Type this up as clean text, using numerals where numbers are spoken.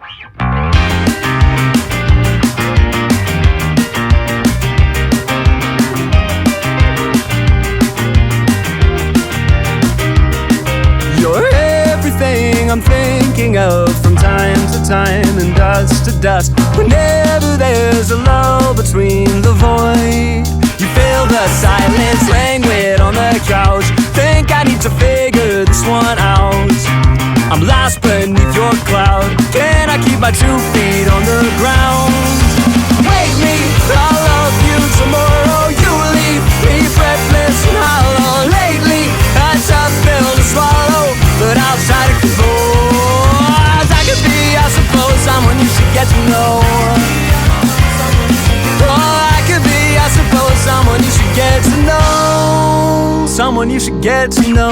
You're everything I'm thinking of from time to time and dust to dust. Whenever there's a lull between the void, you fill the silence, languid on the couch. Think I need to figure this one out. I'm lost beneath your cloud. Can I keep my 2 feet on the ground? Wake me, I'll love you tomorrow. You leave me breathless and hollow. Lately, a tough pill to swallow, but I'll try to compose. I could be, I suppose, someone you should get to know. Oh, I could be, I suppose, someone you should get to know. Someone you should get to know.